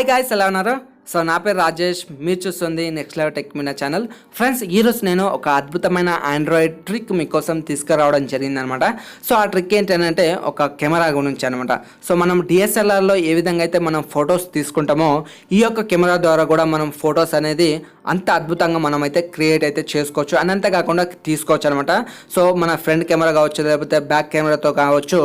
Hi guys, ఎలా ఉన్నారు? So నా పేరు రాజేష్, మీరు చూస్తుంది next level tech Meena channel. Friends, ఈరోజు నేను ఒక అద్భుతమైన ఆండ్రాయిడ్ ట్రిక్ మీకోసం తీసుకురావడం జరిగిందనమాట. సో ఆ ట్రిక్ ఏంటంటే ఒక కెమెరా గురించి అనమాట. సో మనం డిఎస్ఎల్ఆర్లో ఏ విధంగా అయితే మనం ఫొటోస్ తీసుకుంటామో ఈ యొక్క కెమెరా ద్వారా కూడా మనం ఫొటోస్ అనేది అంత అద్భుతంగా మనం అయితే క్రియేట్ అయితే చేసుకోవచ్చు, అని అంతేకాకుండా తీసుకోవచ్చు అనమాట. సో మన ఫ్రంట్ కెమెరా కావచ్చు, లేకపోతే బ్యాక్ కెమెరాతో కావచ్చు,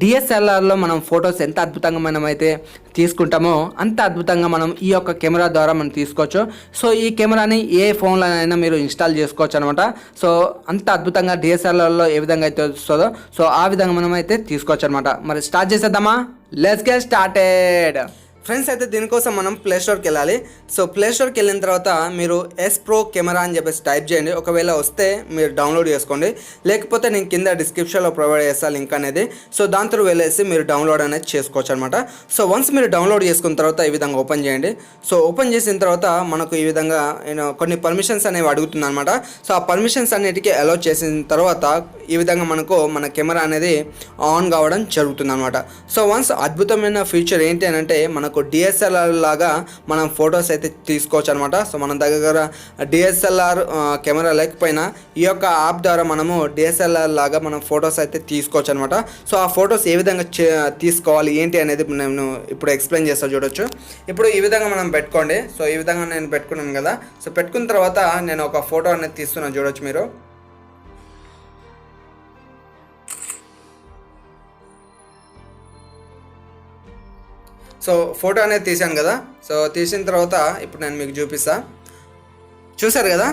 డిఎస్ఎల్ఆర్లో మనం ఫొటోస్ ఎంత అద్భుతంగా మనం అయితే తీసుకుంటామో అంత అద్భుతంగా మనం ఈ యొక్క కెమెరా ద్వారా మనం తీసుకోవచ్చు. సో ఈ కెమెరాని ఏ ఫోన్లోనైనా మీరు ఇన్స్టాల్ చేసుకోవచ్చు అనమాట. సో అంత అద్భుతంగా డిఎస్ఎల్ఆర్లో ఏ విధంగా అయితే వస్తుందో సో ఆ విధంగా మనం అయితే తీసుకోవచ్చు అనమాట. మరి స్టార్ట్ చేసేద్దామా? Let's get started. ఫ్రెండ్స్, అయితే దీనికోసం మనం ప్లే స్టోర్కి వెళ్ళాలి. సో ప్లే స్టోర్కి వెళ్ళిన తర్వాత మీరు ఎస్ ప్రో కెమెరా అని చెప్పేసి టైప్ చేయండి. ఒకవేళ వస్తే మీరు డౌన్లోడ్ చేసుకోండి, లేకపోతే నేను కింద డిస్క్రిప్షన్లో ప్రొవైడ్ చేస్తాను లింక్ అనేది. సో దాంతో వెళ్ళేసి మీరు డౌన్లోడ్ అనేది చేసుకోవచ్చు అనమాట. సో వన్స్ మీరు డౌన్లోడ్ చేసుకున్న తర్వాత ఈ విధంగా ఓపెన్ చేయండి. సో ఓపెన్ చేసిన తర్వాత మనకు ఈ విధంగా కొన్ని పర్మిషన్స్ అనేవి అడుగుతుంది అనమాట. సో ఆ పర్మిషన్స్ అన్నిటికీ అలౌ చేసిన తర్వాత ఈ విధంగా మనకు మన కెమెరా అనేది ఆన్ కావడం జరుగుతుంది అనమాట. సో వన్స్ అద్భుతమైన ఫీచర్ ఏంటి అని అంటే మనకు డిఎస్ఎల్ఆర్ లాగా మనం ఫొటోస్ అయితే తీసుకోవచ్చు అనమాట. సో మన దగ్గర డిఎస్ఎల్ఆర్ కెమెరా లేకపోయినా ఈ యొక్క యాప్ ద్వారా మనము డిఎస్ఎల్ఆర్ లాగా మనం ఫొటోస్ అయితే తీసుకోవచ్చు అనమాట. సో ఆ ఫొటోస్ ఏ విధంగా తీసుకోవాలి ఏంటి అనేది నేను ఇప్పుడు ఎక్స్ప్లెయిన్ చేస్తాను, చూడొచ్చు. ఇప్పుడు ఈ విధంగా మనం పెట్టుకోండి. సో ఈ విధంగా నేను పెట్టుకున్నాను కదా. సో పెట్టుకున్న తర్వాత నేను ఒక ఫోటో అనేది తీస్తున్నాను, చూడొచ్చు మీరు. సో ఫోటో అనేది తీసాను కదా. సో తీసిన తర్వాత ఇప్పుడు నేను మీకు చూపిస్తాను, చూసారు కదా.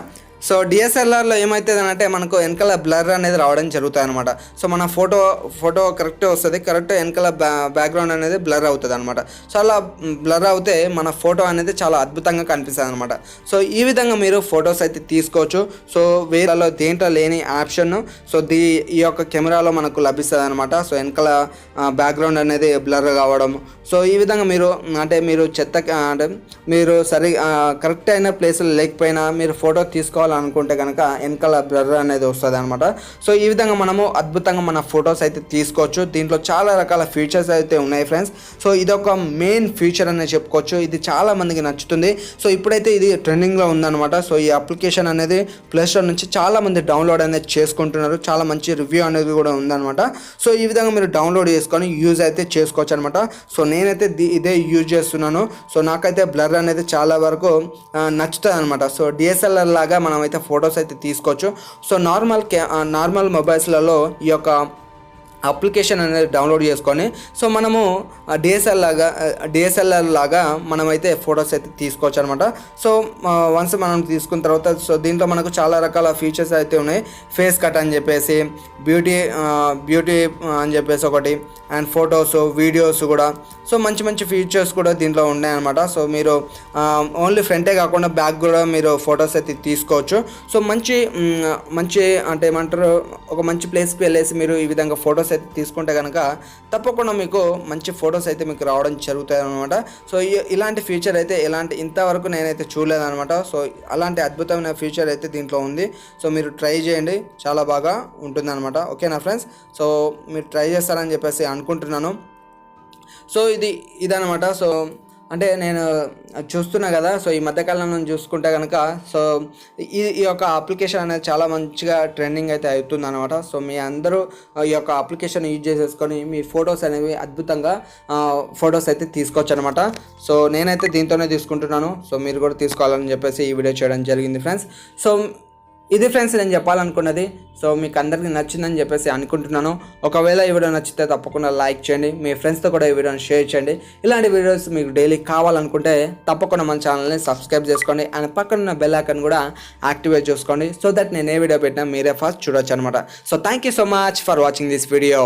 సో డిఎస్ఎల్ఆర్లో ఏమవుతుందంటే మనకు వెనకాల బ్లర్ అనేది రావడం జరుగుతుంది అనమాట. సో మన ఫోటో కరెక్ట్ వస్తుంది, కరెక్ట్ వెనకాల బ్యాక్గ్రౌండ్ అనేది బ్లర్ అవుతుంది అనమాట. సో అలా బ్లర్ అవుతే మన ఫోటో అనేది చాలా అద్భుతంగా కనిపిస్తుంది అనమాట. సో ఈ విధంగా మీరు ఫొటోస్ అయితే తీసుకోవచ్చు. సో వేరేలో దేంట్లో లేని ఆప్షన్ సో ఈ యొక్క కెమెరాలో మనకు లభిస్తుంది అనమాట. సో వెనకాల బ్యాక్గ్రౌండ్ అనేది బ్లర్ కావడం. సో ఈ విధంగా మీరు మీరు మీరు కరెక్ట్ అయిన ప్లేస్లో లేకపోయినా మీరు ఫోటో తీసుకోవాలనుకుంటే కనుక వెనకాల బ్లర్ అనేది వస్తుంది అనమాట. సో ఈ విధంగా మనము అద్భుతంగా మన ఫొటోస్ అయితే తీసుకోవచ్చు. దీంట్లో చాలా రకాల ఫీచర్స్ అయితే ఉన్నాయి ఫ్రెండ్స్. సో ఇదొక మెయిన్ ఫీచర్ అనేది చెప్పుకోవచ్చు. ఇది చాలా మందికి నచ్చుతుంది. సో ఇప్పుడైతే ఇది ట్రెండింగ్లో ఉందన్నమాట. సో ఈ అప్లికేషన్ అనేది ప్లే స్టోర్ నుంచి చాలా మంది డౌన్లోడ్ అనేది చేసుకుంటున్నారు. చాలా మంచి రివ్యూ అనేది కూడా ఉందన్నమాట. సో ఈ విధంగా మీరు డౌన్లోడ్ చేసుకొని యూజ్ అయితే చేసుకోవచ్చు అనమాట. సో నేనైతే ఇదే యూజ్ చేస్తున్నాను. సో నాకైతే బ్లర్ అనేది చాలా వరకు నచ్చుతుంది అనమాట. సో డిఎస్ఎల్ఆర్ లాగా మనం అయితే ఫొటోస్ అయితే తీసుకోవచ్చు. సో నార్మల్ మొబైల్స్లలో ఈ యొక్క అప్లికేషన్ అనేది డౌన్లోడ్ చేసుకొని సో మనము డిఎస్ఎల్ఆర్ లాగా మనమైతే ఫొటోస్ అయితే తీసుకోవచ్చు అనమాట. సో వన్స్ మనం తీసుకున్న తర్వాత సో దీంట్లో మనకు చాలా రకాల ఫీచర్స్ అయితే ఉన్నాయి. ఫేస్ కట్ అని చెప్పేసి, బ్యూటీ అని చెప్పేసి ఒకటి, అండ్ ఫొటోస్, వీడియోస్ కూడా. సో మంచి ఫీచర్స్ కూడా దీంట్లో ఉన్నాయన్నమాట. సో మీరు ఓన్లీ ఫ్రంటే కాకుండా బ్యాక్ కూడా మీరు ఫొటోస్ అయితే తీసుకోవచ్చు. సో మంచి అంటే ఏమంటారు, ఒక మంచి ప్లేస్కి వెళ్ళేసి మీరు ఈ విధంగా ఫొటోస్ అయితే తీసుకుంటే కనుక తప్పకుండా మీకు మంచి ఫొటోస్ అయితే మీకు రావడం జరుగుతాయి అనమాట. సో ఇలాంటి ఫీచర్ అయితే ఇంతవరకు నేనైతే చూడలేదన్నమాట. సో అలాంటి అద్భుతమైన ఫీచర్ అయితే దీంట్లో ఉంది. సో మీరు ట్రై చేయండి, చాలా బాగా ఉంటుందన్నమాట. ఓకేనా ఫ్రెండ్స్? సో మీరు ట్రై చేస్తారని చెప్పేసి అనుకుంటున్నాను. సో ఇదనమాట. సో అంటే నేను చూస్తున్నా కదా. సో ఈ మధ్యకాలంలో చూసుకుంటే కనుక సో ఈ యొక్క అప్లికేషన్ అనేది చాలా మంచిగా ట్రెండింగ్ అయితే అవుతుంది అనమాట. సో మీ అందరూ ఈ యొక్క అప్లికేషన్ యూజ్ చేసేసుకొని మీ ఫొటోస్ అనేవి అద్భుతంగా ఫొటోస్ అయితే తీసుకోవచ్చు అనమాట. సో నేనైతే దీంతోనే తీసుకుంటున్నాను. సో మీరు కూడా తీసుకోవాలని చెప్పేసి ఈ వీడియో చేయడం జరిగింది ఫ్రెండ్స్. సో ఇది ఫ్రెండ్స్ నేను చెప్పాలనుకున్నది. సో మీకు అందరికీ నచ్చిందని చెప్పేసి అనుకుంటున్నాను. ఒకవేళ ఈ వీడియో నచ్చితే తప్పకుండా లైక్ చేయండి, మీ ఫ్రెండ్స్తో కూడా ఈ వీడియోని షేర్ చేయండి. ఇలాంటి వీడియోస్ మీకు డైలీ కావాలనుకుంటే తప్పకుండా మన ఛానల్ని సబ్స్క్రైబ్ చేసుకోండి, అండ్ పక్కన ఉన్న బెల్ ఐకాన్ కూడా యాక్టివేట్ చేసుకోండి. సో దట్ నేను ఏ వీడియో పెట్టినా మీరే ఫస్ట్ చూడొచ్చు అనమాట. So thank you so much for watching this video.